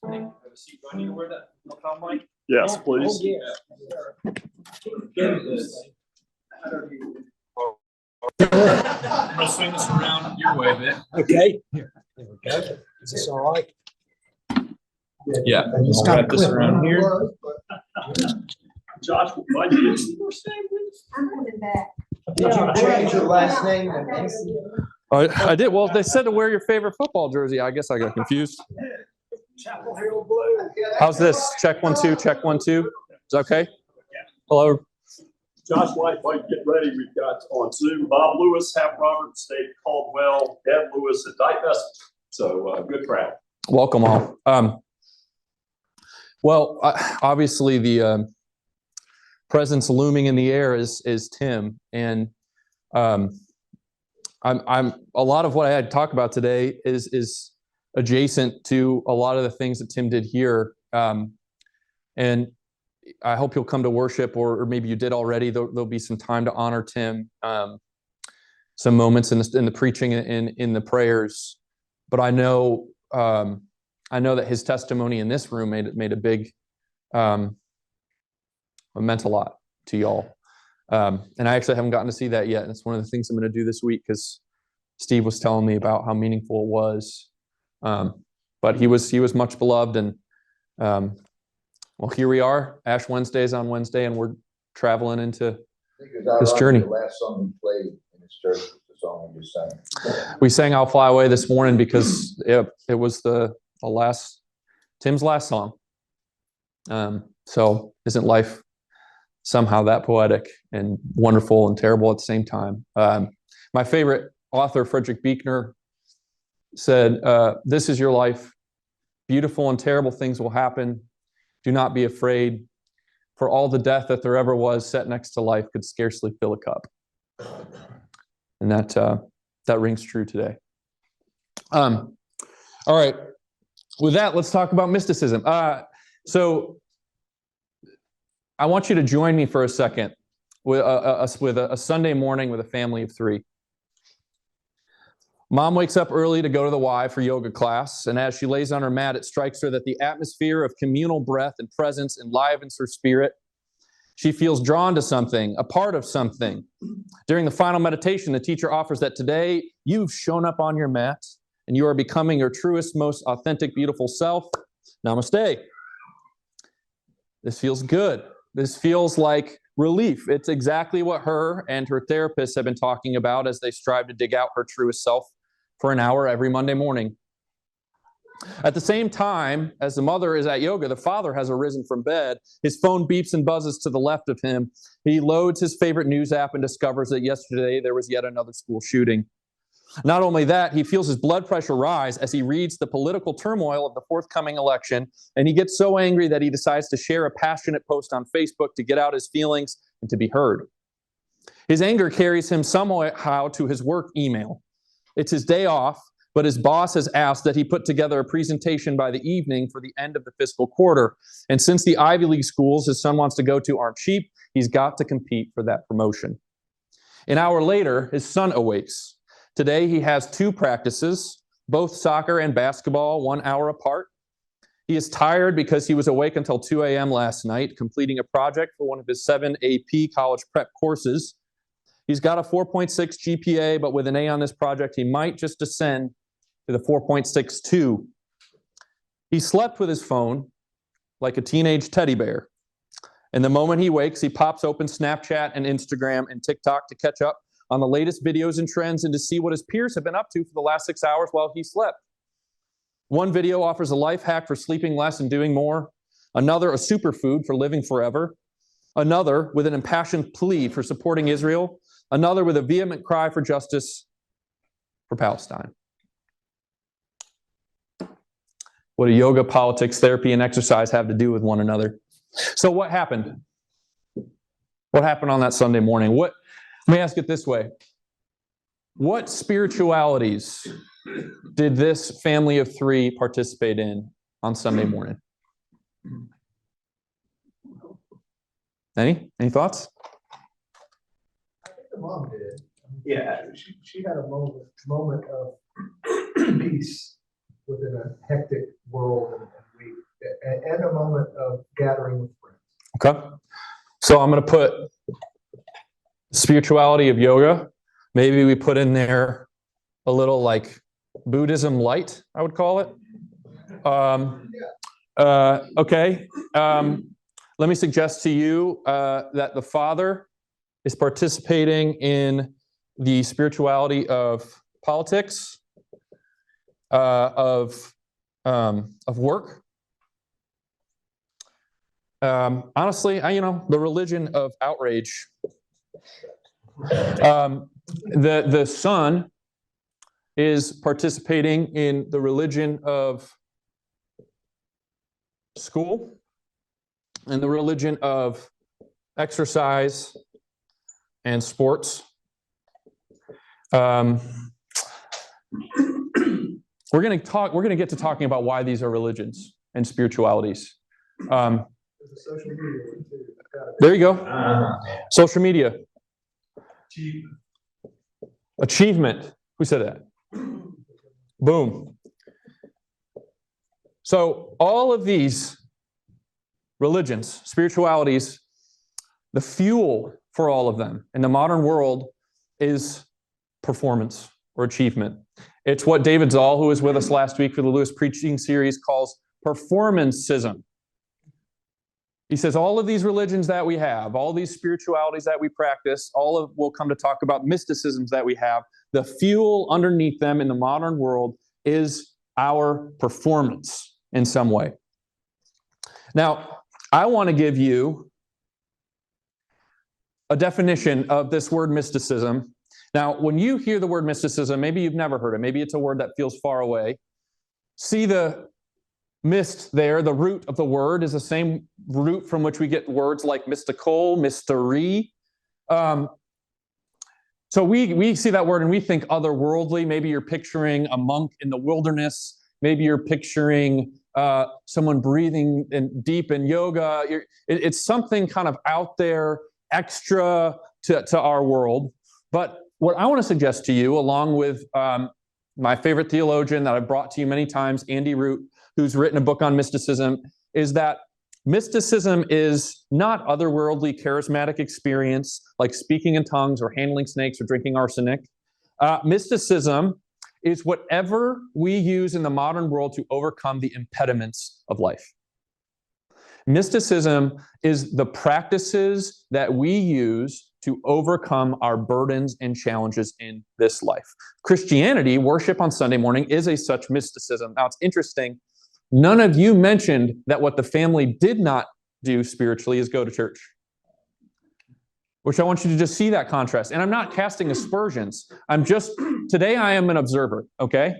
Have a seat. Do I need to wear that lapel mic? Yes, please. Oh, yeah. Get this. I'm gonna swing this around your way a bit. Okay. Here, there we go. Is this all right? Yeah. Just I'll wrap this around here. Josh, why'd you get I'm coming back. Did you change your last name? I did. Well, they said to wear your favorite football jersey. I guess I got confused. Chapel Hill Blue. How's this? Check 1 2. Check 1 2. Is that okay? Hello. Josh White, while you get ready, we've got on Zoom Bob Lewis, Hap Roberts, Dave Caldwell, Deb Lewis, and Dyke Message. So good crowd. Welcome all. Well, obviously the presence looming in the air is Tim, and I'm a lot of what I had to talk about today is adjacent to a lot of the things that Tim did here, and I hope you'll come to worship, or maybe you did already. There'll be some time to honor Tim, some moments in the preaching and in the prayers. But I know that his testimony in this room made a big, it meant a lot to y'all. And I actually haven't gotten to see that yet. And it's one of the things I'm going to do this week because Steve was telling me about how meaningful it was. But he was much beloved, and well, here we are. Ash Wednesday's on Wednesday, and we're traveling into this journey. The last song we played in this church was the song we just sang. We sang "I'll Fly Away" this morning because it was the last Tim's last song. So isn't life somehow that poetic and wonderful and terrible at the same time? My favorite author, Frederick Buechner, said, "This is your life. Beautiful and terrible things will happen. Do not be afraid, for all the death that there ever was set next to life could scarcely fill a cup." And that rings true today. All right. With that, let's talk about mysticism. So I want you to join me for a second with a Sunday morning with a family of three. Mom wakes up early to go to the Y for yoga class, and as she lays on her mat, it strikes her that the atmosphere of communal breath and presence enlivens her spirit. She feels drawn to something, a part of something. During the final meditation, the teacher offers that today you've shown up on your mat, and you are becoming your truest, most authentic, beautiful self. Namaste. This feels good. This feels like relief. It's exactly what her and her therapist have been talking about as they strive to dig out her truest self for an hour every Monday morning. At the same time, as the mother is at yoga, the father has arisen from bed. His phone beeps and buzzes to the left of him. He loads his favorite news app and discovers that yesterday there was yet another school shooting. Not only that, he feels his blood pressure rise as he reads the political turmoil of the forthcoming election, and he gets so angry that he decides to share a passionate post on Facebook to get out his feelings and to be heard. His anger carries him somehow to his work email. It's his day off, but his boss has asked that he put together a presentation by the evening for the end of the fiscal quarter. And since the Ivy League schools his son wants to go to aren't cheap, he's got to compete for that promotion. An hour later, his son awakes. Today, he has two practices, both soccer and basketball, 1 hour apart. He is tired because he was awake until 2 a.m. last night, completing a project for one of his 7 AP college prep courses. He's got a 4.6 GPA, but with an A on this project, he might just ascend to the 4.62. He slept with his phone like a teenage teddy bear. And the moment he wakes, he pops open Snapchat and Instagram and TikTok to catch up on the latest videos and trends and to see what his peers have been up to for the last 6 hours while he slept. One video offers a life hack for sleeping less and doing more. Another, a superfood for living forever. Another, with an impassioned plea for supporting Israel. Another, with a vehement cry for justice for Palestine. What do yoga, politics, therapy, and exercise have to do with one another? So what happened? What happened on that Sunday morning? Let me ask it this way. What spiritualities did this family of three participate in on Sunday morning? Any thoughts? I think the mom did. Yeah. She had a moment of peace within a hectic world and week. and a moment of gathering with friends. Okay. So I'm going to put spirituality of yoga. Maybe we put in there a little like Buddhism light, I would call it. Okay. Let me suggest to you that the Father is participating in the spirituality of politics, of work. Honestly, the religion of outrage. The Son is participating in the religion of school and the religion of exercise and sports. We're going to get to talking about why these are religions and spiritualities. There's a social media one too. Got it. There you go. Social media. Achievement. Who said that? Boom. So all of these religions, spiritualities, the fuel for all of them in the modern world is performance or achievement. It's what David Zoll, who was with us last week for the Lewis preaching series, calls performancism. He says all of these religions that we have, all these spiritualities that we practice, we'll come to talk about mysticisms that we have, the fuel underneath them in the modern world is our performance in some way. Now, I want to give you a definition of this word mysticism. Now, when you hear the word mysticism, maybe you've never heard it. Maybe it's a word that feels far away. See the mist there, the root of the word is the same root from which we get words like mystical, mystery. So we see that word and we think otherworldly. Maybe you're picturing a monk in the wilderness. Maybe you're picturing someone breathing deep in yoga. It's something kind of out there, extra to our world. But what I want to suggest to you, along with my favorite theologian that I've brought to you many times, Andy Root, who's written a book on mysticism, is that mysticism is not otherworldly charismatic experience like speaking in tongues or handling snakes or drinking arsenic. Mysticism is whatever we use in the modern world to overcome the impediments of life. Mysticism is the practices that we use to overcome our burdens and challenges in this life. Christianity, worship on Sunday morning, is a such mysticism. Now, it's interesting. None of you mentioned that what the family did not do spiritually is go to church. Which I want you to just see that contrast. And I'm not casting aspersions. Today I am an observer, okay?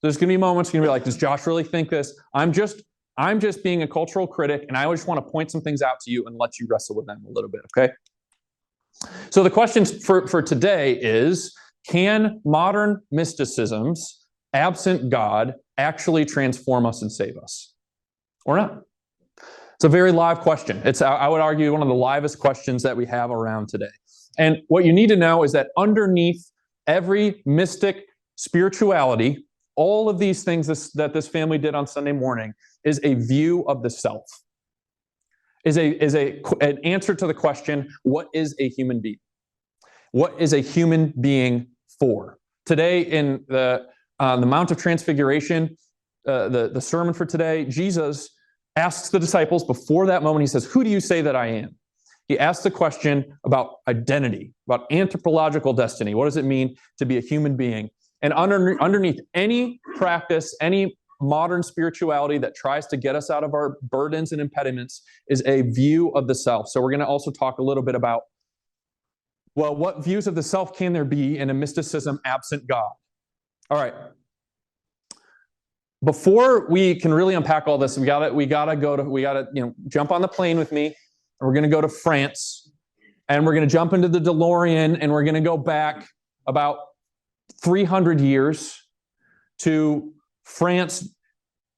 There's going to be moments you're going to be like, does Josh really think this? I'm just being a cultural critic, and I just want to point some things out to you and let you wrestle with them a little bit, okay? So the question for today is, can modern mysticisms, absent God, actually transform us and save us? Or not? It's a very live question. It's, I would argue, one of the livest questions that we have around today. And what you need to know is that underneath every mystic spirituality, all of these things that this family did on Sunday morning is a view of the self. Is an answer to the question, what is a human being? What is a human being for? Today in the Mount of Transfiguration, the sermon for today, Jesus asks the disciples before that moment, he says, who do you say that I am? He asks the question about identity, about anthropological destiny. What does it mean to be a human being? And underneath any practice, any modern spirituality that tries to get us out of our burdens and impediments is a view of the self. So we're going to also talk a little bit about, well, what views of the self can there be in a mysticism absent God? All right. Before we can really unpack all this, we gotta jump on the plane with me, and we're gonna go to France, and we're gonna jump into the DeLorean, and we're gonna go back about 300 years to France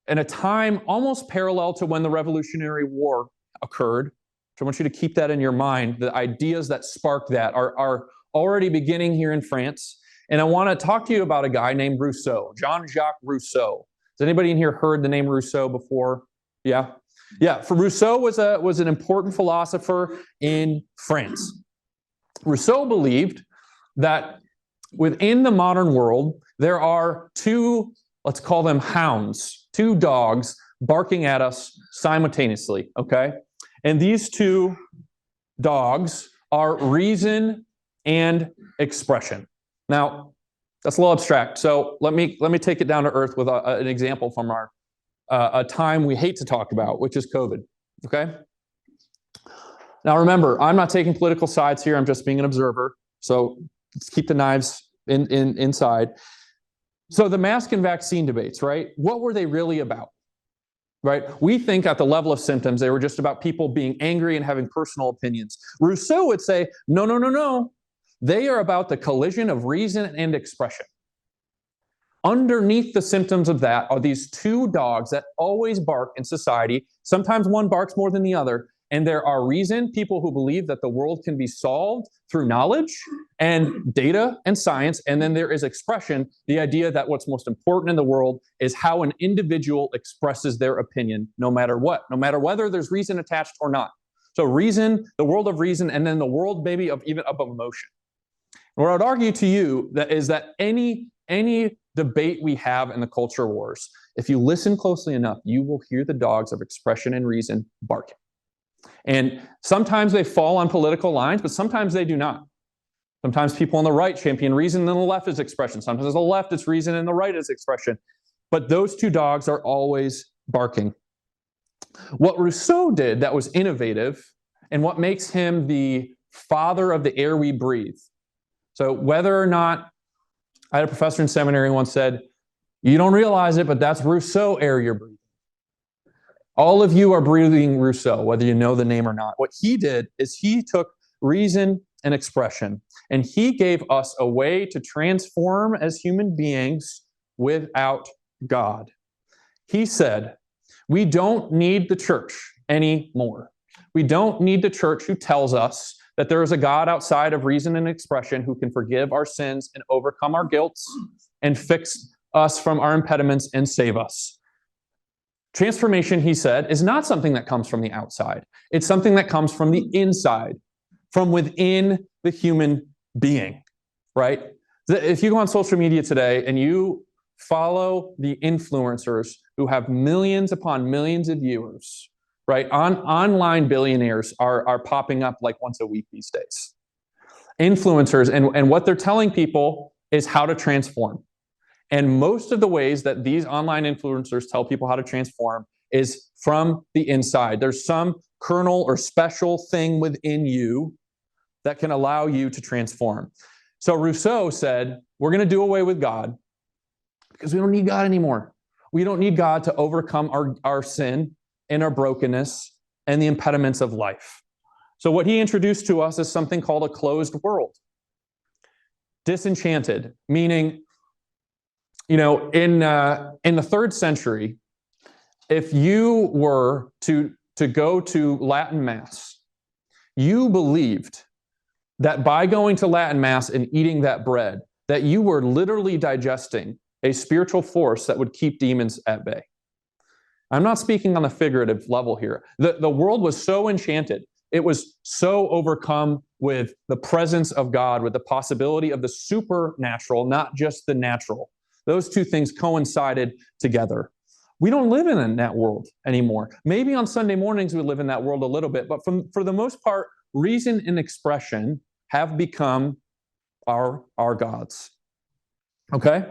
in a time almost parallel to when the Revolutionary War occurred. So I want you to keep that in your mind. The ideas that sparked that are already beginning here in France. And I want to talk to you about a guy named Rousseau, Jean-Jacques Rousseau. Has anybody in here heard the name Rousseau before? Yeah. Yeah. For Rousseau was an important philosopher in France. Rousseau believed that within the modern world, there are two, let's call them hounds, two dogs barking at us simultaneously, okay? And these two dogs are reason and expression. Now, that's a little abstract. So let me take it down to earth with an example from a time we hate to talk about, which is COVID, okay? Now remember, I'm not taking political sides here. I'm just being an observer. So let's keep the knives inside. So the mask and vaccine debates, right? What were they really about? Right? We think at the level of symptoms, they were just about people being angry and having personal opinions. Rousseau would say, no, no, no, no. They are about the collision of reason and expression. Underneath the symptoms of that are these two dogs that always bark in society. Sometimes one barks more than the other. And there are reason, people who believe that the world can be solved through knowledge and data and science. And then there is expression, the idea that what's most important in the world is how an individual expresses their opinion, no matter what, no matter whether there's reason attached or not. So reason, the world of reason, and then the world maybe of even of emotion. What I would argue to you that is that any debate we have in the culture wars, if you listen closely enough, you will hear the dogs of expression and reason barking. And sometimes they fall on political lines, but sometimes they do not. Sometimes people on the right champion reason, and the left is expression. Sometimes on the left it's reason, and the right is expression. But those two dogs are always barking. What Rousseau did that was innovative, and what makes him the father of the air we breathe. So whether or not, I had a professor in seminary who once said, you don't realize it, but that's Rousseau air you're breathing. All of you are breathing Rousseau, whether you know the name or not. What he did is he took reason and expression, and he gave us a way to transform as human beings without God. He said, we don't need the church anymore. We don't need the church who tells us that there is a God outside of reason and expression who can forgive our sins and overcome our guilt and fix us from our impediments and save us. Transformation, he said, is not something that comes from the outside. It's something that comes from the inside, from within the human being, right? If you go on social media today and you follow the influencers who have millions upon millions of viewers, right? Online billionaires are popping up like once a week these days. Influencers, and what they're telling people is how to transform. And most of the ways that these online influencers tell people how to transform is from the inside. There's some kernel or special thing within you that can allow you to transform. So Rousseau said, we're going to do away with God because we don't need God anymore. We don't need God to overcome our sin and our brokenness and the impediments of life. So what he introduced to us is something called a closed world. Disenchanted, meaning, you know, in the 3rd century, if you were to go to Latin Mass, you believed that by going to Latin Mass and eating that bread, that you were literally digesting a spiritual force that would keep demons at bay. I'm not speaking on a figurative level here. The world was so enchanted. It was so overcome with the presence of God, with the possibility of the supernatural, not just the natural. Those two things coincided together. We don't live in that world anymore. Maybe on Sunday mornings we live in that world a little bit, but for the most part, reason and expression have become our gods. Okay?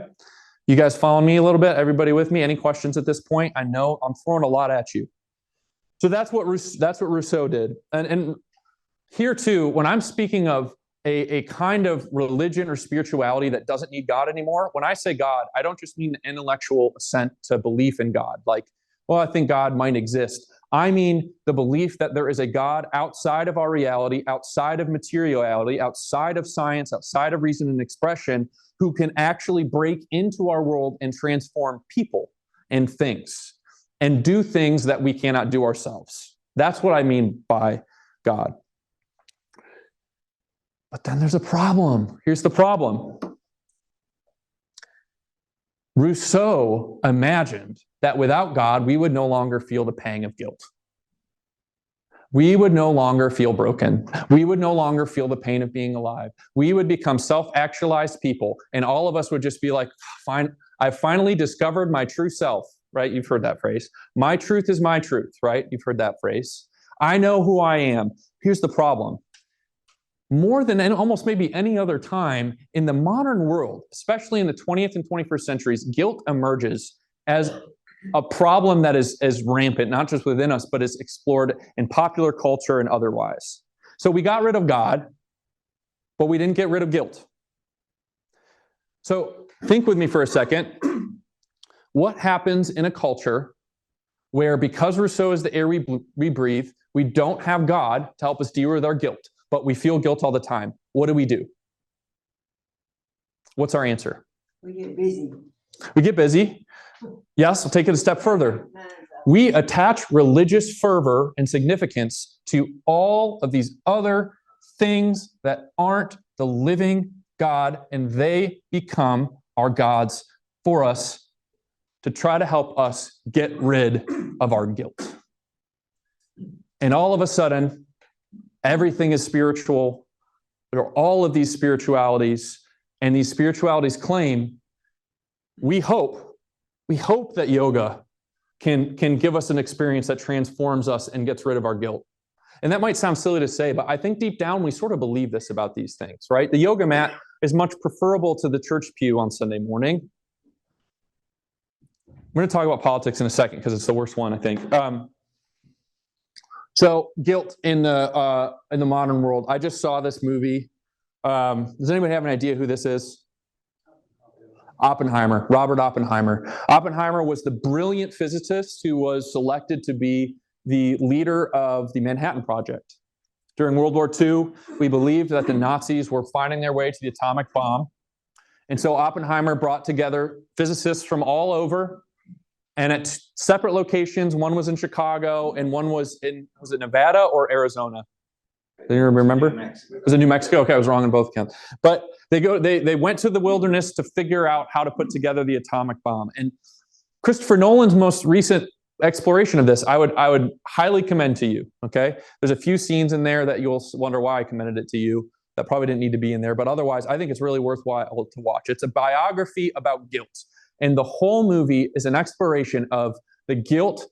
You guys follow me a little bit? Everybody with me? Any questions at this point? I know I'm throwing a lot at you. So that's what Rousseau did. And here too, when I'm speaking of a kind of religion or spirituality that doesn't need God anymore, when I say God, I don't just mean intellectual assent to belief in God. Like, well, I think God might exist. I mean the belief that there is a God outside of our reality, outside of materiality, outside of science, outside of reason and expression, who can actually break into our world and transform people and things and do things that we cannot do ourselves. That's what I mean by God. But then there's a problem. Here's the problem. Rousseau imagined that without God, we would no longer feel the pang of guilt. We would no longer feel broken. We would no longer feel the pain of being alive. We would become self-actualized people, and all of us would just be like, fine, I've finally discovered my true self, right? You've heard that phrase. My truth is my truth, right? You've heard that phrase. I know who I am. Here's the problem. More than almost maybe any other time in the modern world, especially in the 20th and 21st centuries, guilt emerges as a problem that is rampant, not just within us, but is explored in popular culture and otherwise. So we got rid of God, but we didn't get rid of guilt. So think with me for a second. What happens in a culture where, because Rousseau is the air we breathe, we don't have God to help us deal with our guilt, but we feel guilt all the time? What do? What's our answer? We get busy. We get busy. Yes, I'll take it a step further. We attach religious fervor and significance to all of these other things that aren't the living God, and they become our gods for us to try to help us get rid of our guilt. And all of a sudden, everything is spiritual. There are all of these spiritualities, and these spiritualities claim, we hope that yoga can give us an experience that transforms us and gets rid of our guilt. And that might sound silly to say, but I think deep down we sort of believe this about these things, right? The yoga mat is much preferable to the church pew on Sunday morning. We're going to talk about politics in a second because it's the worst one, I think. So guilt in the modern world. I just saw this movie. Does anybody have an idea who this is? Oppenheimer, Robert Oppenheimer. Oppenheimer was the brilliant physicist who was selected to be the leader of the Manhattan Project. During World War II, we believed that the Nazis were finding their way to the atomic bomb. And so Oppenheimer brought together physicists from all over, and at separate locations. One was in Chicago, and one was it Nevada or Arizona? Do you remember? Was it New Mexico? Okay, I was wrong on both counts. But they went to the wilderness to figure out how to put together the atomic bomb. And Christopher Nolan's most recent exploration of this, I would highly commend to you. Okay, there's a few scenes in there that you'll wonder why I commended it to you. That probably didn't need to be in there, but otherwise, I think it's really worthwhile to watch. It's a biography about guilt, and the whole movie is an exploration of the guilt,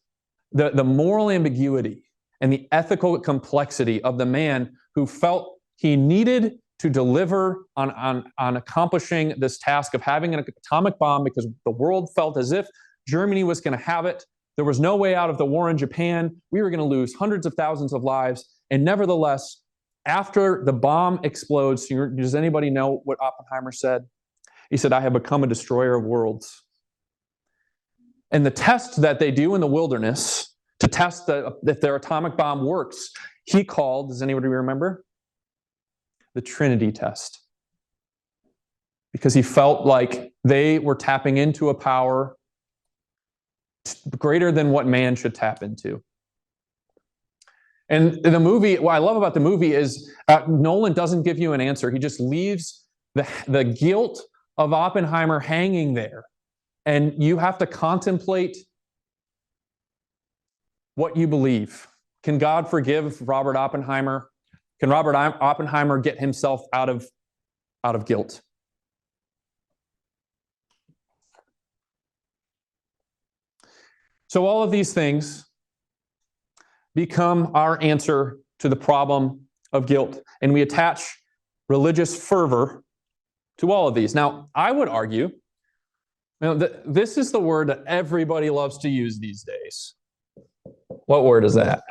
the moral ambiguity, and the ethical complexity of the man who felt he needed to deliver on accomplishing this task of having an atomic bomb because the world felt as if Germany was going to have it. There was no way out of the war in Japan. We were going to lose hundreds of thousands of lives. And nevertheless, after the bomb explodes, does anybody know what Oppenheimer said? He said, "I have become a destroyer of worlds." And the test that they do in the wilderness to test if their atomic bomb works, he called, does anybody remember? The Trinity test. Because he felt like they were tapping into a power greater than what man should tap into. And the movie, what I love about the movie is Nolan doesn't give you an answer. He just leaves the guilt of Oppenheimer hanging there. And you have to contemplate what you believe. Can God forgive Robert Oppenheimer? Can Robert Oppenheimer get himself out of guilt? So all of these things become our answer to the problem of guilt, and we attach religious fervor to all of these. Now, I would argue, this is the word that everybody loves to use these days. What word is that?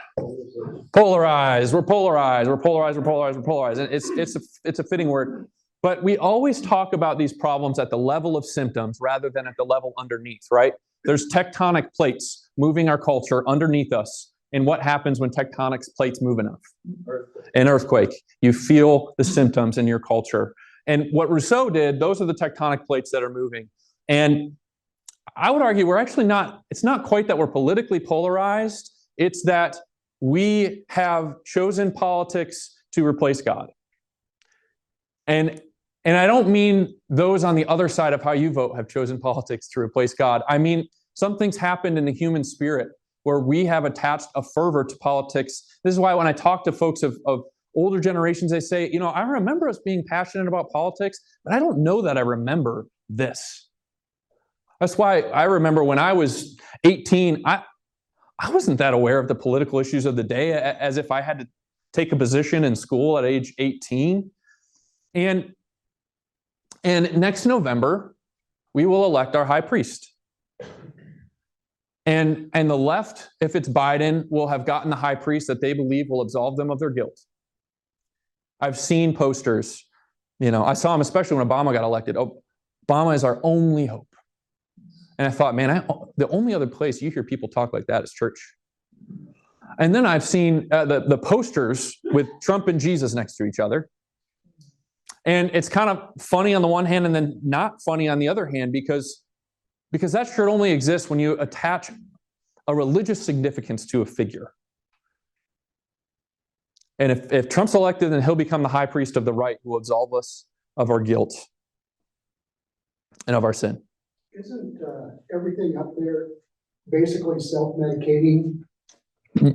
Polarized. We're polarized. We're polarized. We're polarized. We're polarized. And it's a fitting word. But we always talk about these problems at the level of symptoms rather than at the level underneath, right? There's tectonic plates moving our culture underneath us. And what happens when tectonic plates move enough? An earthquake. You feel the symptoms in your culture. And what Rousseau did, those are the tectonic plates that are moving. And I would argue it's not quite that we're politically polarized. It's that we have chosen politics to replace God. And I don't mean those on the other side of how you vote have chosen politics to replace God. I mean Something's happened in the human spirit where we have attached a fervor to politics. This is why when I talk to folks of older generations, they say, I remember us being passionate about politics, but I don't know that I remember this. That's why I remember when I was 18, I wasn't that aware of the political issues of the day as if I had to take a position in school at age 18. And next November, we will elect our high priest. And the left, if it's Biden, will have gotten the high priest that they believe will absolve them of their guilt. I've seen posters, I saw them especially when Obama got elected. Obama is our only hope. And I thought, man, the only other place you hear people talk like that is church. And then I've seen the posters with Trump and Jesus next to each other. And it's kind of funny on the one hand and then not funny on the other hand because that shirt only exists when you attach a religious significance to a figure. And if Trump's elected, then he'll become the high priest of the right who will absolve us of our guilt and of our sin. Isn't everything up there basically self-medicating?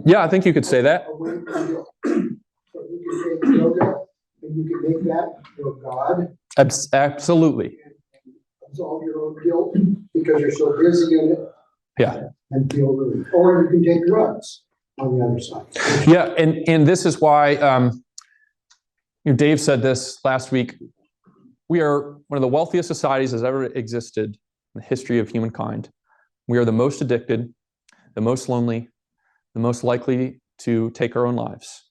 Yeah, I think you could say that. Away from guilt? So you can take yoga and you can make that your God. Absolutely. And absolve your own guilt because you're so busy in it. Yeah. And feel relief. Or you can take drugs on the other side. Yeah, and this is why Dave said this last week. We are one of the wealthiest societies that's ever existed in the history of humankind. We are the most addicted, the most lonely, the most likely to take our own lives.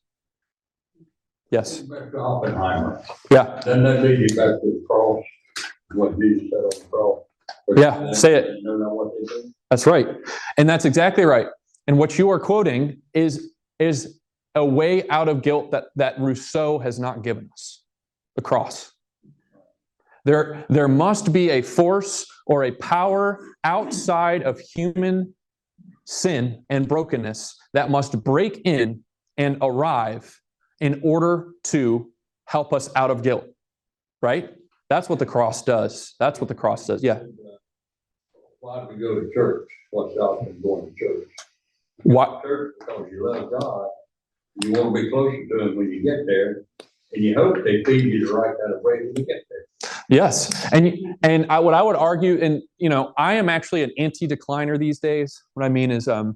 Yes. Back to Oppenheimer. Yeah. Doesn't that lead you back to the cross? What Jesus said on the cross? Yeah, say it. You know what they did? That's right. And that's exactly right. And what you are quoting is a way out of guilt that Rousseau has not given us. The cross. There must be a force or a power outside of human sin and brokenness that must break in and arrive in order to help us out of guilt. Right? That's what the cross does. That's what the cross does. Yeah. Why do we go to church? What's out from going to church? What? Church because you love God. You want to be closer to Him when you get there, and you hope they feed you the right kind of way when you get there. Yes, what I would argue, and I am actually an anti-decliner these days. What I mean is the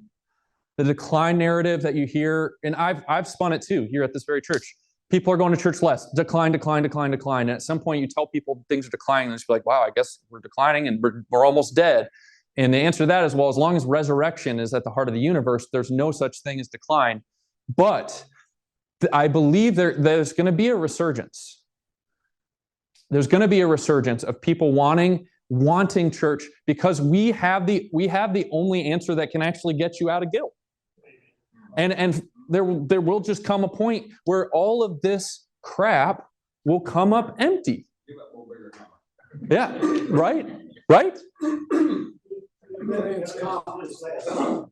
decline narrative that you hear, and I've spun it too here at this very church. People are going to church less. Decline, decline, decline, decline. And at some point, you tell people things are declining, and it's like, wow, I guess we're declining, and we're almost dead. And the answer to that is, well, as long as resurrection is at the heart of the universe, there's no such thing as decline. But I believe there's going to be a resurgence. There's going to be a resurgence of people wanting church because we have the only answer that can actually get you out of guilt. And there will just come a point where all of this crap will come up empty. Yeah, right? It's accomplished the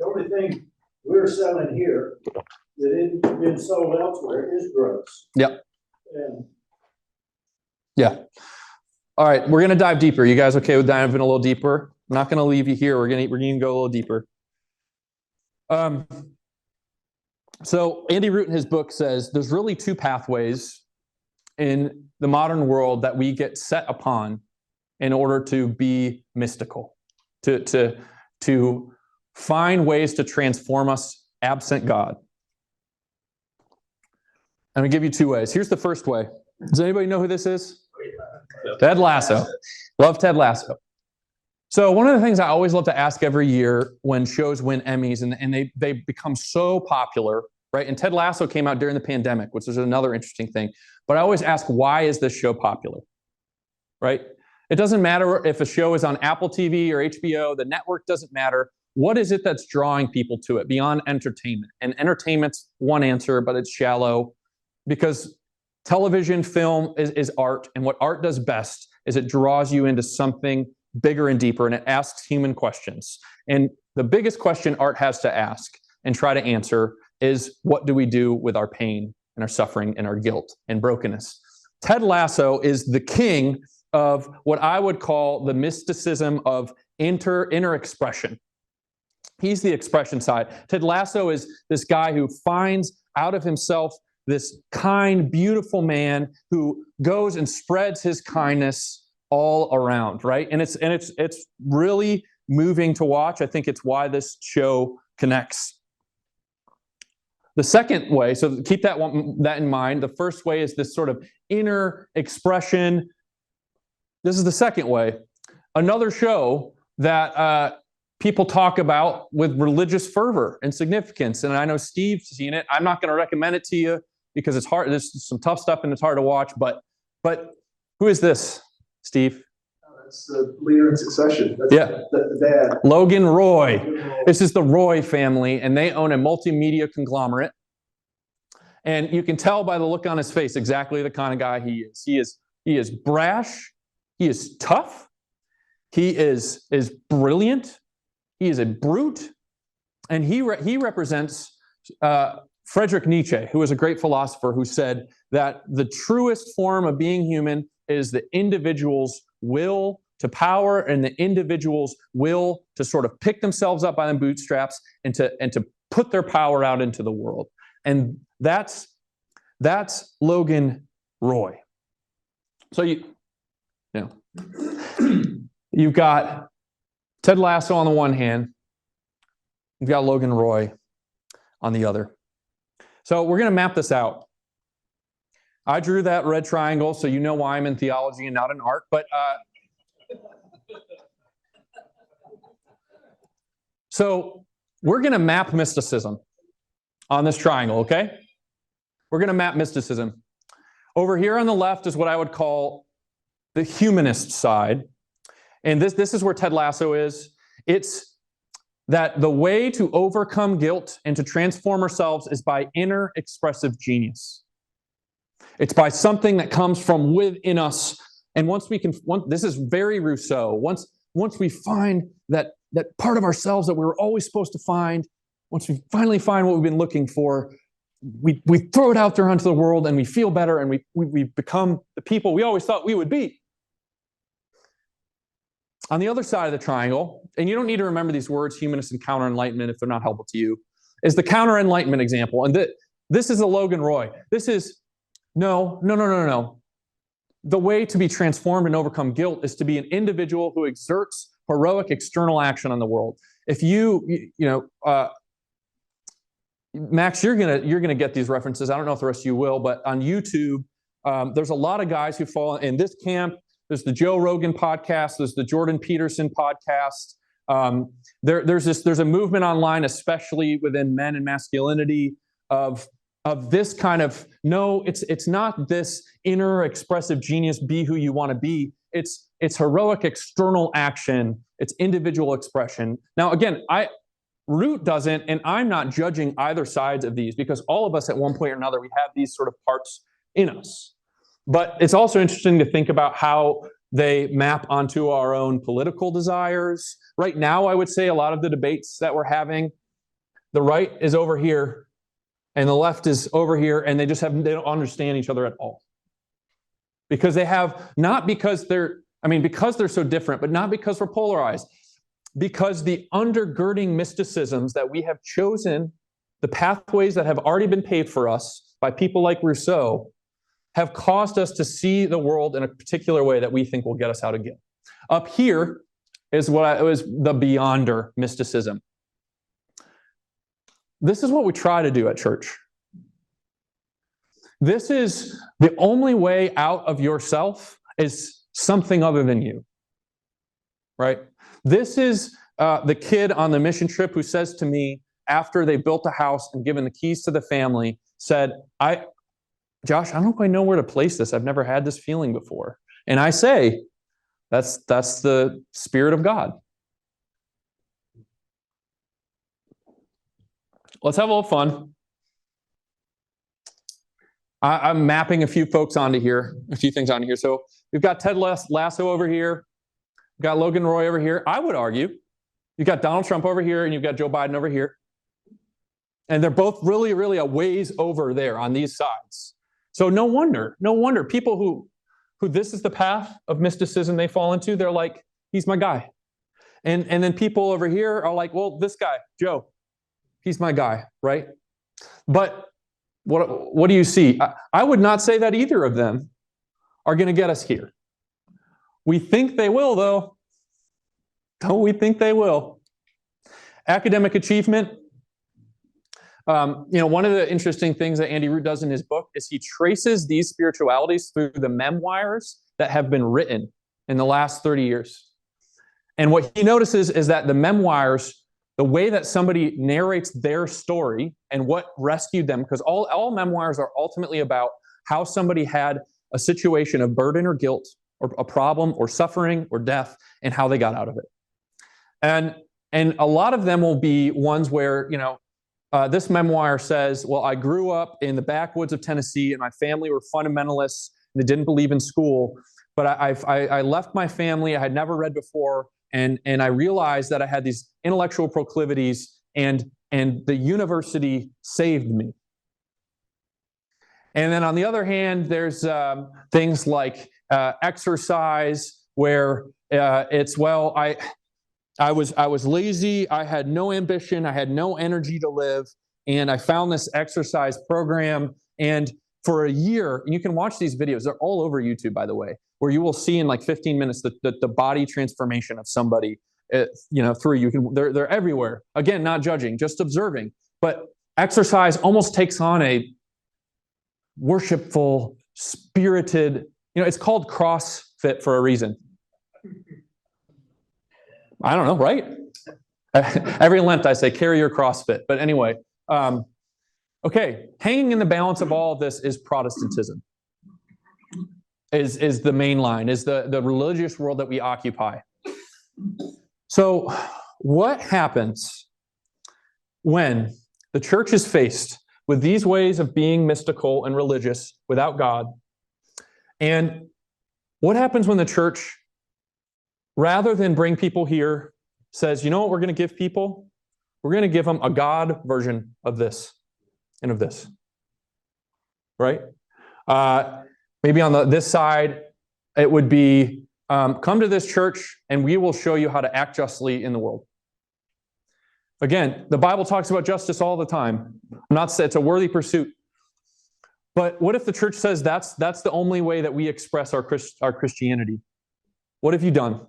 only thing we're selling here that isn't been sold elsewhere is drugs. Yep. And Yeah. All right, we're gonna dive deeper. You guys okay with diving a little deeper? I'm not gonna leave you here. We're gonna go a little deeper. So Andy Root in his book says there's really two pathways in the modern world that we get set upon in order to be mystical, to find ways to transform us absent God. I'm gonna give you two ways. Here's the first way. Does anybody know who this is? Ted Lasso. Love Ted Lasso. So one of the things I always love to ask every year when shows win Emmys and they become so popular, right? And Ted Lasso came out during the pandemic, which is another interesting thing. But I always ask, why is this show popular, right? It doesn't matter if a show is on Apple TV or HBO, the network doesn't matter. What is it that's drawing people to it beyond entertainment? And entertainment's one answer, but it's shallow because television, film is art. And what art does best is it draws you into something bigger and deeper, and it asks human questions. And the biggest question art has to ask and try to answer is, what do we do with our pain and our suffering and our guilt and brokenness? Ted Lasso is the king of what I would call the mysticism of inner expression. He's the expression side. Ted Lasso is this guy who finds out of himself this kind, beautiful man who goes and spreads his kindness all around, right? And it's really moving to watch. I think it's why this show connects. The second way, so keep that in mind. The first way is this sort of inner expression. This is the second way. Another show that people talk about with religious fervor and significance, and I know Steve's seen it. I'm not going to recommend it to you because it's hard. There's some tough stuff and it's hard to watch. But who is this, Steve? That's the leader in Succession. That's the dad. Logan Roy. This is the Roy family, and they own a multimedia conglomerate. And you can tell by the look on his face exactly the kind of guy he is. He is brash. He is tough. He is brilliant. He is a brute. And he represents Friedrich Nietzsche, who was a great philosopher who said that the truest form of being human is the individual's will to power and the individual's will to sort of pick themselves up by the bootstraps and to put their power out into the world. And that's Logan Roy. So you've got Ted Lasso on the one hand, you've got Logan Roy on the other. So we're going to map this out. I drew that red triangle, so you know why I'm in theology and not in art. But so we're going to map mysticism on this triangle, okay? We're going to map mysticism. Over here on the left is what I would call the humanist side. And this is where Ted Lasso is. It's that the way to overcome guilt and to transform ourselves is by inner expressive genius. It's by something that comes from within us. And this is very Rousseau. Once we find that part of ourselves that we were always supposed to find, once we finally find what we've been looking for, we throw it out there onto the world and we feel better and we become the people we always thought we would be. On the other side of the triangle, and you don't need to remember these words, humanist and counter-enlightenment, if they're not helpful to you, is the counter-enlightenment example. And this is a Logan Roy. This is, no. The way to be transformed and overcome guilt is to be an individual who exerts heroic external action on the world. If Max, you're gonna get these references. I don't know if the rest of you will, but on YouTube, there's a lot of guys who fall in this camp. There's the Joe Rogan podcast. There's the Jordan Peterson podcast. There's a movement online, especially within men and masculinity, of this kind of, no, it's not this inner expressive genius, be who you want to be. It's heroic external action. It's individual expression. Now, again, Root doesn't, and I'm not judging either sides of these because all of us at one point or another, we have these sort of parts in us. But it's also interesting to think about how they map onto our own political desires. Right now, I would say a lot of the debates that we're having, the right is over here and the left is over here, and they don't understand each other at all. Because because they're so different, but not because we're polarized. Because the undergirding mysticisms that we have chosen, the pathways that have already been paved for us by people like Rousseau, have caused us to see the world in a particular way that we think will get us out of guilt. Up here is the beyonder mysticism. This is what we try to do at church. This is the only way out of yourself is something other than you, right? This is the kid on the mission trip who says to me, after they built a house and given the keys to the family, said, Josh, I don't quite know where to place this. I've never had this feeling before. And I say, that's the Spirit of God. Let's have a little fun. I'm mapping a few things onto here. So we've got Ted Lasso over here. We've got Logan Roy over here. I would argue you've got Donald Trump over here and you've got Joe Biden over here. And they're both really, really a ways over there on these sides. So no wonder people who this is the path of mysticism they fall into, they're like, he's my guy. And then people over here are like, well, this guy, Joe, he's my guy, right? But what do you see? I would not say that either of them are going to get us here. We think they will, though. Don't we think they will? Academic achievement. One of the interesting things that Andy Root does in his book is he traces these spiritualities through the memoirs that have been written in the last 30 years. And what he notices is that the memoirs, the way that somebody narrates their story and what rescued them, because all memoirs are ultimately about how somebody had a situation of burden or guilt or a problem or suffering or death and how they got out of it. And a lot of them will be ones where, this memoir says, well, I grew up in the backwoods of Tennessee and my family were fundamentalists and they didn't believe in school. But I left my family, I had never read before, and I realized that I had these intellectual proclivities and the university saved me. And then on the other hand, there's things like exercise where it's, well, I was lazy, I had no ambition, I had no energy to live, and I found this exercise program, and for a year, and you can watch these videos, they're all over YouTube, by the way, where you will see in like 15 minutes the body transformation of somebody, they're everywhere. Again, not judging, just observing. But exercise almost takes on a worshipful, spirited, it's called CrossFit for a reason. I don't know, right? Every Lent I say, carry your CrossFit. But anyway, okay, hanging in the balance of all of this is Protestantism, is the main line, is the religious world that we occupy. So what happens when the church is faced with these ways of being mystical and religious without God? And what happens when the church, rather than bring people here, says, you know what we're going to give people? We're going to give them a God version of this and of this, right? Maybe on this side, it would be, come to this church and we will show you how to act justly in the world. Again, the Bible talks about justice all the time. I'm not saying it's a worthy pursuit. But what if the church says that's the only way that we express our Christianity? What have you done?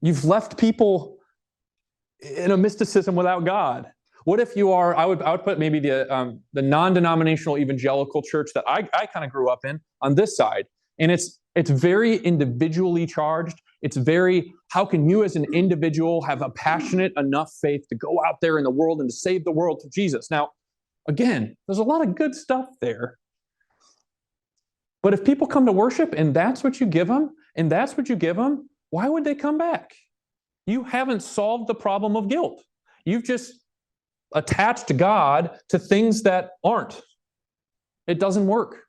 You've left people in a mysticism without God. What if you are, I would put maybe the non-denominational evangelical church that I kind of grew up in on this side. And it's very individually charged. It's very, how can you as an individual have a passionate enough faith to go out there in the world and to save the world to Jesus? Now, again, there's a lot of good stuff there. But if people come to worship and that's what you give them, why would they come back? You haven't solved the problem of guilt. You've just attached God to things that aren't. It doesn't work.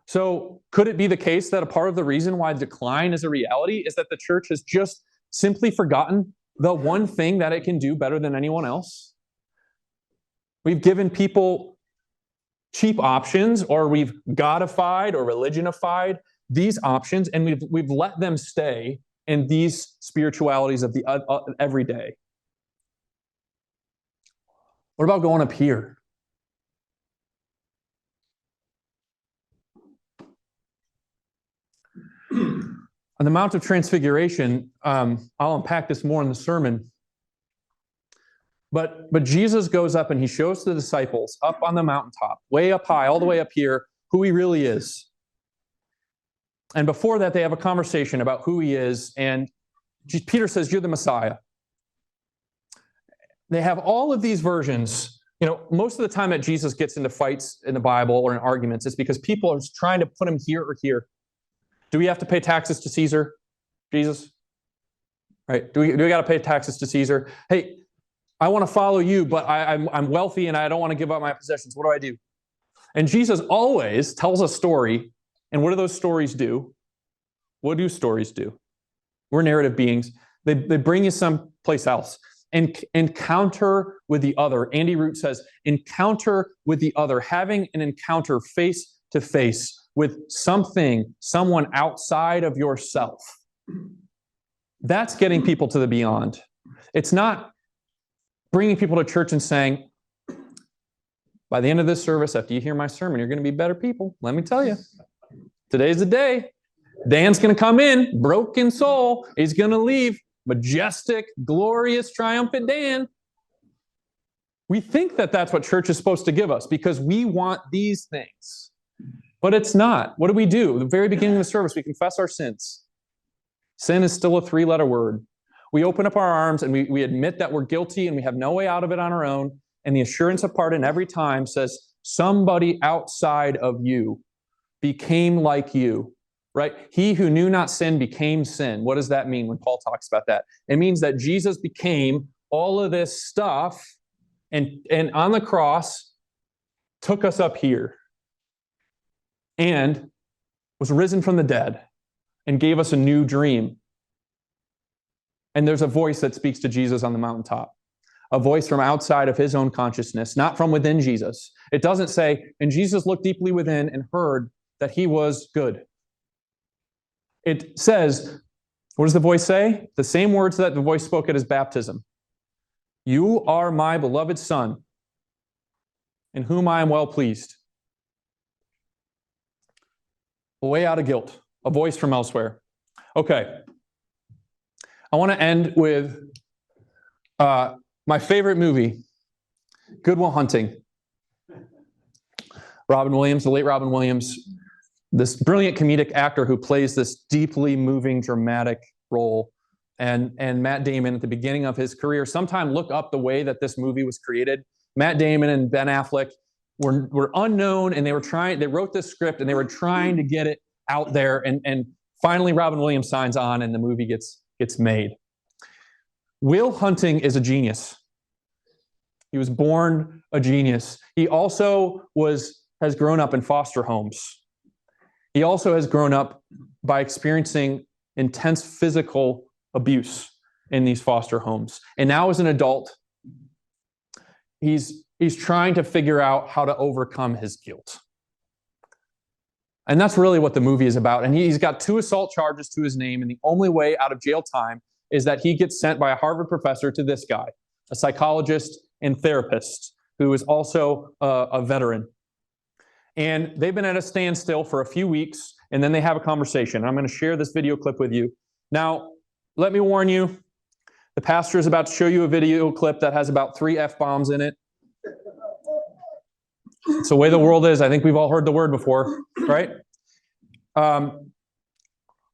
So could it be the case that a part of the reason why decline is a reality is that the church has just simply forgotten the one thing that it can do better than anyone else? We've given people cheap options, or we've godified or religionified these options, and we've let them stay in these spiritualities of the everyday. What about going up here? On the Mount of Transfiguration, I'll unpack this more in the sermon. But Jesus goes up and he shows the disciples up on the mountaintop, way up high, all the way up here, who he really is. And before that, they have a conversation about who he is. And Peter says, "You're the Messiah." They have all of these versions. Most of the time that Jesus gets into fights in the Bible or in arguments, it's because people are trying to put him here or here. Do we have to pay taxes to Caesar, Jesus? Right? Do we got to pay taxes to Caesar? Hey, I want to follow you, but I'm wealthy and I don't want to give up my possessions. What do I do? And Jesus always tells a story. And what do those stories do? What do stories do? We're narrative beings. They bring you someplace else. Encounter with the other. Andy Root says, encounter with the other. Having an encounter face to face with someone outside of yourself. That's getting people to the beyond. It's not bringing people to church and saying, by the end of this service, after you hear my sermon, you're going to be better people. Let me tell you, today's the day. Dan's going to come in, broken soul. He's going to leave, majestic, glorious, triumphant Dan. We think that that's what church is supposed to give us because we want these things. But it's not. What do? At the very beginning of the service, we confess our sins. Sin is still a 3-letter word. We open up our arms and we admit that we're guilty and we have no way out of it on our own. And the assurance of pardon every time says, somebody outside of you became like you, right? He who knew not sin became sin. What does that mean when Paul talks about that? It means that Jesus became all of this stuff and on the cross took us up here and was risen from the dead and gave us a new dream. And there's a voice that speaks to Jesus on the mountaintop. A voice from outside of his own consciousness, not from within Jesus. It doesn't say, and Jesus looked deeply within and heard that he was good. It says, what does the voice say? The same words that the voice spoke at his baptism. You are my beloved Son, in whom I am well pleased. A way out of guilt. A voice from elsewhere. Okay. I want to end with my favorite movie, Good Will Hunting. Robin Williams, the late Robin Williams, this brilliant comedic actor who plays this deeply moving, dramatic role. And Matt Damon at the beginning of his career. Sometime look up the way that this movie was created. Matt Damon and Ben Affleck were unknown, and they wrote this script, and they were trying to get it out there. And finally, Robin Williams signs on, and the movie gets made. Will Hunting is a genius. He was born a genius. He also has grown up in foster homes. He also has grown up by experiencing intense physical abuse in these foster homes. And now as an adult, he's trying to figure out how to overcome his guilt. And that's really what the movie is about. And he's got 2 assault charges to his name, and the only way out of jail time is that he gets sent by a Harvard professor to this guy, a psychologist and therapist who is also a veteran. And they've been at a standstill for a few weeks, and then they have a conversation. I'm going to share this video clip with you. Now, let me warn you, the pastor is about to show you a video clip that has about 3 F-bombs in it. It's the way the world is. I think we've all heard the word before, right? I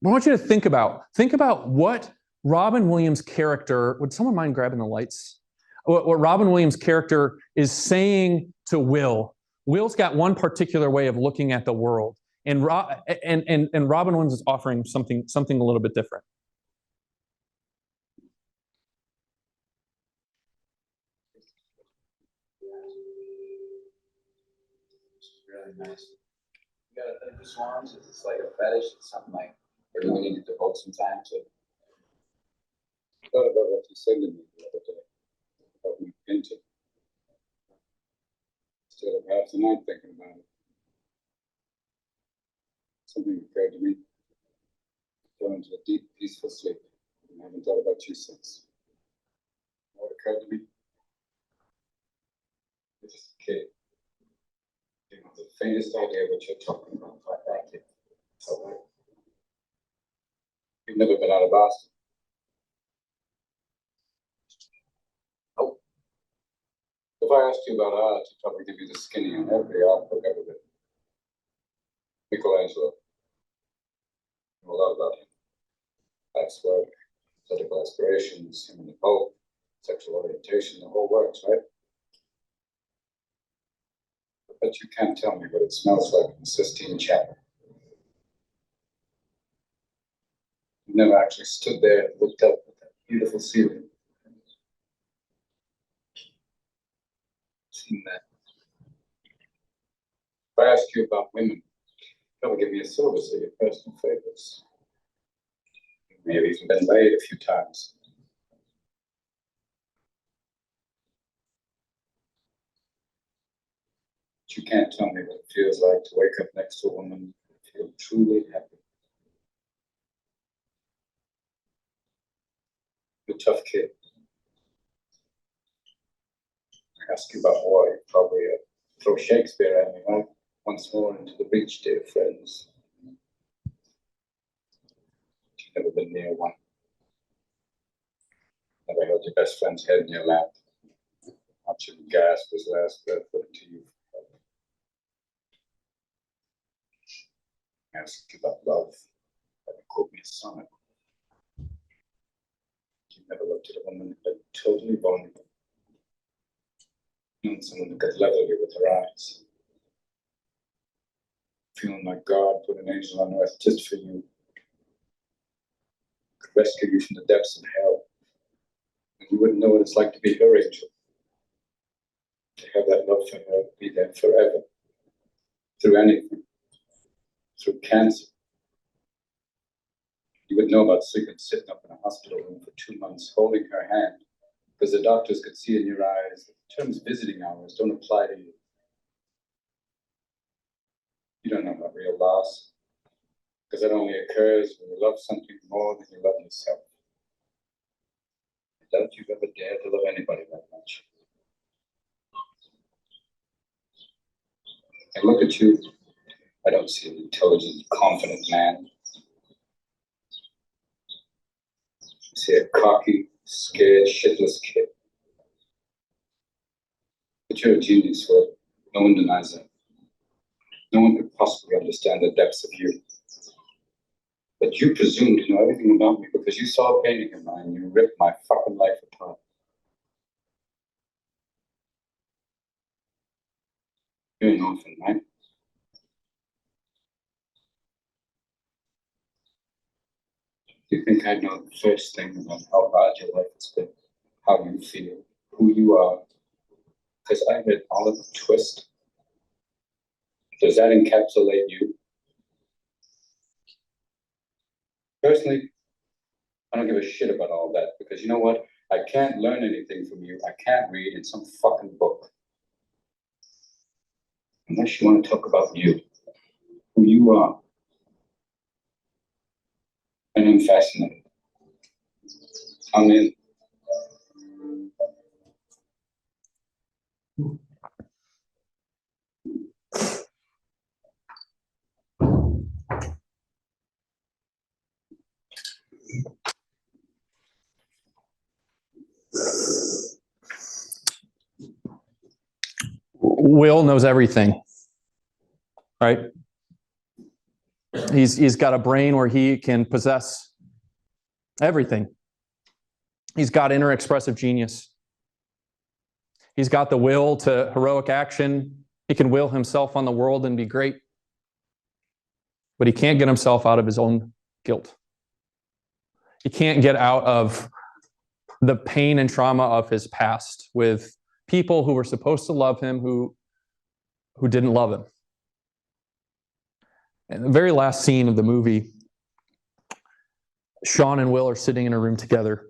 want you to think about what Robin Williams' character, would someone mind grabbing the lights? What Robin Williams' character is saying to Will. Will's got one particular way of looking at the world, and Robin Williams is offering something a little bit different. Really nice. You got a thing for swans? Is this like a fetish? It's something like, or do we need to devote some time to? I thought about what you said to me the other day, about me painting. Stayed up half the night thinking about it. Something occurred to me. Fell into a deep, peaceful sleep, and I haven't thought about you since. What occurred to me? You're just a kid. You know, the faintest idea what you're talking about. Thank you. So, you've never been out of Boston. Nope. If I asked you about art, you'd probably give you the skinny on every art book ever written. Michelangelo. You know a lot about him. Life's work, political aspirations, him and the Pope, sexual orientation, the whole works, right? But you can't tell me what it smells like in the Sistine Chapel. You've never actually stood there and looked up at that beautiful ceiling. Seen that. If I ask you about women, you'll give me a syllabus of your personal favorites. Maybe even been laid a few times. But you can't tell me what it feels like to wake up next to a woman and feel truly happy. You're a tough kid. I ask you about war, you probably throw Shakespeare at me, right? Once more into the breach, dear friends. You've never been near one. Never held your best friend's head in your lap. Watch him gasp his last breath into you. Ask you about love. Quote me a sonnet. You never looked at a woman but totally vulnerable. Known someone who could level you with her eyes. Feeling like God put an angel on earth just for you. Could rescue you from the depths of hell. And you wouldn't know what it's like to be her angel. To have that love for her be there forever. Through anything. Through cancer. You would know about sleeping sitting up in a hospital room for 2 months, holding her hand, because the doctors could see in your eyes that the terms visiting hours don't apply to you. You don't know about real loss, because that only occurs when you love something more than you love yourself. I doubt you've ever dared to love anybody that much. I look at you, I don't see an intelligent, confident man. I see a cocky, scared, shitless kid. But you're a genius, Will. No one denies that. No one could possibly understand the depths of you. But you presume to know everything about me because you saw a painting of mine and you ripped my fucking life apart. You're an orphan, right? You think I know the first thing about how hard your life has been, how you feel, who you are? Because I read all of the twist. Does that encapsulate you? Personally, I don't give a shit about all that because you know what? I can't learn anything from you. I can't read in some fucking book. Unless you want to talk about you, who you are. And I'm fascinated. I'm in. Will knows everything, right? He's got a brain where he can possess everything. He's got inner expressive genius. He's got the will to heroic action. He can will himself on the world and be great. But he can't get himself out of his own guilt. He can't get out of the pain and trauma of his past with people who were supposed to love him who didn't love him. In the very last scene of the movie, Sean and Will are sitting in a room together.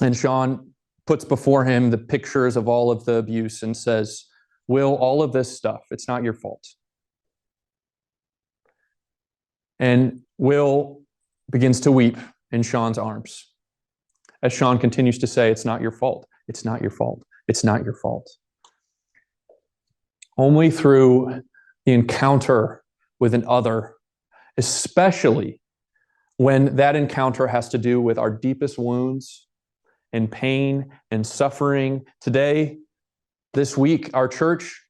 And Sean puts before him the pictures of all of the abuse and says, Will, all of this stuff, it's not your fault. And Will begins to weep in Sean's arms as Sean continues to say, it's not your fault. It's not your fault. It's not your fault. Only through the encounter with an other, especially when that encounter has to do with our deepest wounds and pain and suffering. Today, this week, our church,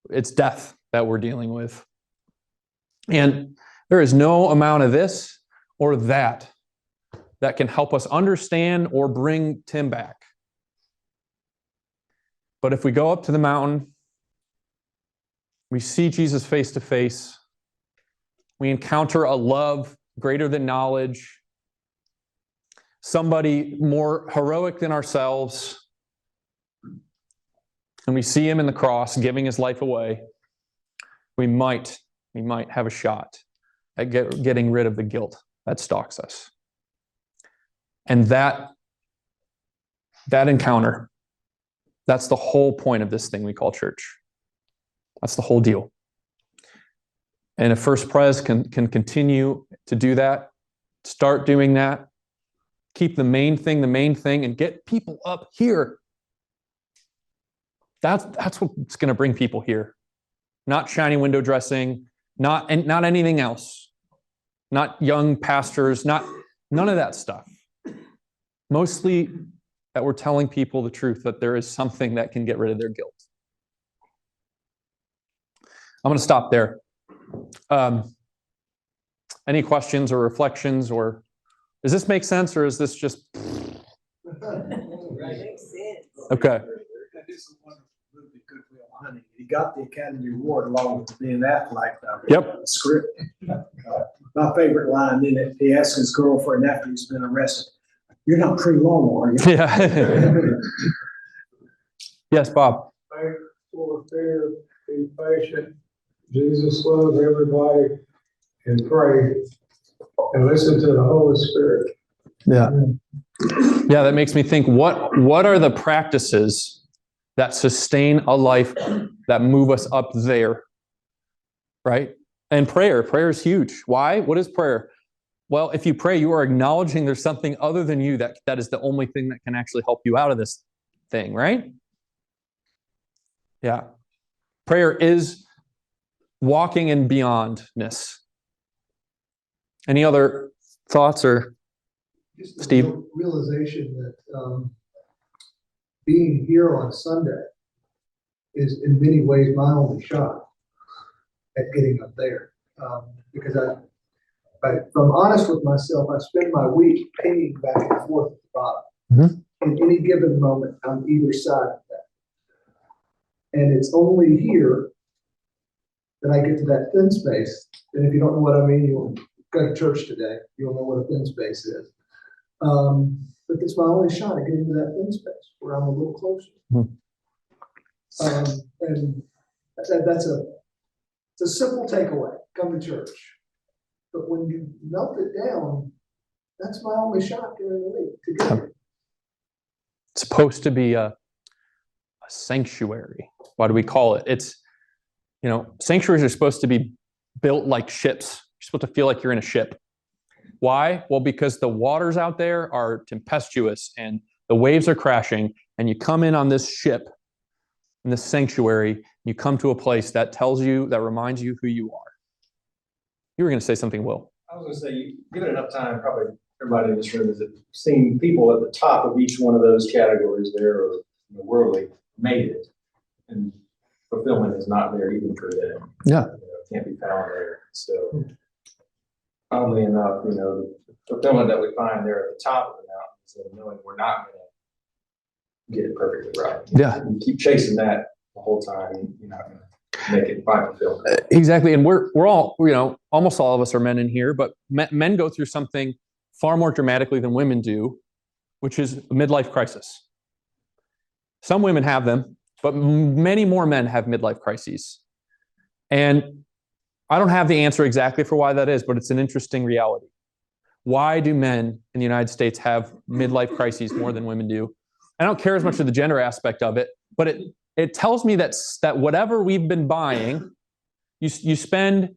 it's death that we're dealing with. And there is no amount of this or that can help us understand or bring Tim back. But if we go up to the mountain, we see Jesus face to face, we encounter a love greater than knowledge, somebody more heroic than ourselves, and we see him in the cross giving his life away, we might have a shot at getting rid of the guilt that stalks us. And that encounter That's the whole point of this thing we call church. That's the whole deal. And if First Pres can continue to do that, start doing that, keep the main thing, and get people up here. That's what's going to bring people here. Not shiny window dressing, not anything else. Not young pastors, none of that stuff. Mostly that we're telling people the truth, that there is something that can get rid of their guilt. I'm going to stop there. Any questions or reflections, or does this make sense, or is this just okay? He got the Academy Award along with being Affleck. Yep. Script. My favorite line in it, he asks his girlfriend after he's been arrested, "You're not pretty long, are you?" Yeah. Yes, Bob. Full of fear, be patient. Jesus loves everybody, and pray and listen to the Holy Spirit. Yeah. Yeah, that makes me think, what are the practices that sustain a life, that move us up there? Right? And prayer is huge. Why? What is prayer? Well, if you pray, you are acknowledging there's something other than you that is the only thing that can actually help you out of this thing, right? Yeah. Prayer is walking in beyondness. Any other thoughts, or Just the Steve? Realization that being here on Sunday is in many ways my only shot at getting up there. Because if I'm honest with myself, I spend my week pinging back and forth at the bottom. Mm-hmm. In any given moment, on either side of that. And it's only here that I get to that thin space. And if you don't know what I mean, you'll go to church today. You'll know what a thin space is. But it's my only shot at getting to that thin space where I'm a little closer. Mm-hmm. And it's a simple takeaway. Come to church. But when you melt it down, that's my only shot during the week to get it. It's supposed to be a sanctuary. Why do we call it? It's, sanctuaries are supposed to be built like ships. You're supposed to feel like you're in a ship. Why? Well, because the waters out there are tempestuous and the waves are crashing, and you come in on this ship, in this sanctuary, you come to a place that reminds you who you are. You were going to say something, Will. I was going to say, given enough time, probably everybody in this room has seen people at the top of each one of those categories there, or worldly, made it. And fulfillment is not there even for them. Yeah. Can't be found there. So, oddly enough, the fulfillment that we find there at the top of the mountain is knowing we're not going to get it perfectly right. Yeah. You keep chasing that the whole time, you're not going to make it find fulfillment. Exactly. And we're all, almost all of us are men in here, but men go through something far more dramatically than women do, which is a midlife crisis. Some women have them, but many more men have midlife crises. And I don't have the answer exactly for why that is, but it's an interesting reality. Why do men in the United States have midlife crises more than women do? I don't care as much of the gender aspect of it, but it tells me that whatever we've been buying, you spend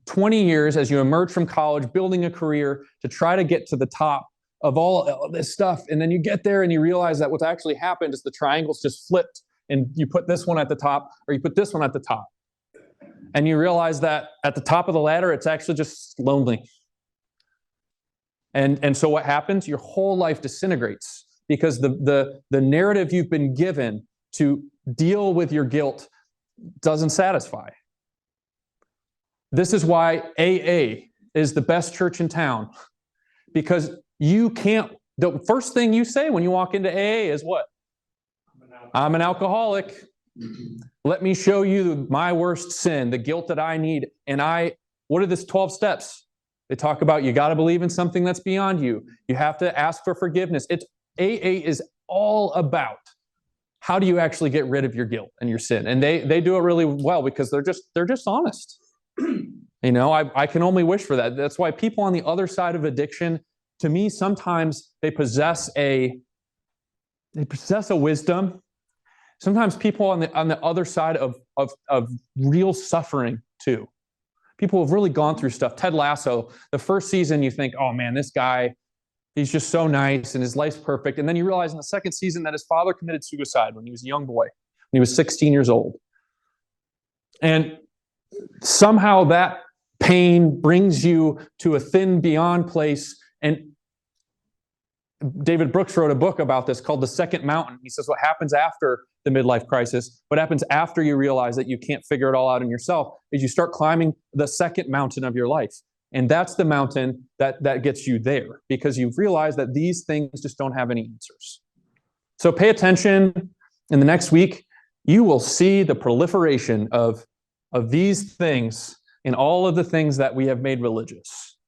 20 years as you emerge from college building a career to try to get to the top of all this stuff. And then you get there and you realize that what's actually happened is the triangle's just flipped, and you put this one at the top, or you put this one at the top. And you realize that at the top of the ladder, it's actually just lonely. And so what happens? Your whole life disintegrates because the narrative you've been given to deal with your guilt doesn't satisfy. This is why AA is the best church in town, because the first thing you say when you walk into AA is what? I'm an alcoholic. Let me show you my worst sin, the guilt that I need. And what are these 12 steps? They talk about you got to believe in something that's beyond you. You have to ask for forgiveness. AA is all about how do you actually get rid of your guilt and your sin. And they do it really well because they're just honest. I can only wish for that. That's why people on the other side of addiction, to me, sometimes they possess a wisdom Sometimes people on the other side of real suffering too. People have really gone through stuff. Ted Lasso, the first season you think, oh man, this guy, he's just so nice and his life's perfect. And then you realize in the second season that his father committed suicide when he was a young boy, when he was 16 years old. And somehow that pain brings you to a thin beyond place. And David Brooks wrote a book about this called The Second Mountain. He says what happens after the midlife crisis, what happens after you realize that you can't figure it all out in yourself, is you start climbing the second mountain of your life. And that's the mountain that gets you there, because you've realized that these things just don't have any answers. So pay attention. In the next week, you will see the proliferation of these things in all of the things that we have made religious.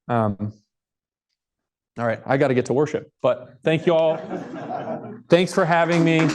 All right, I got to get to worship, but thank you all. Thanks for having me.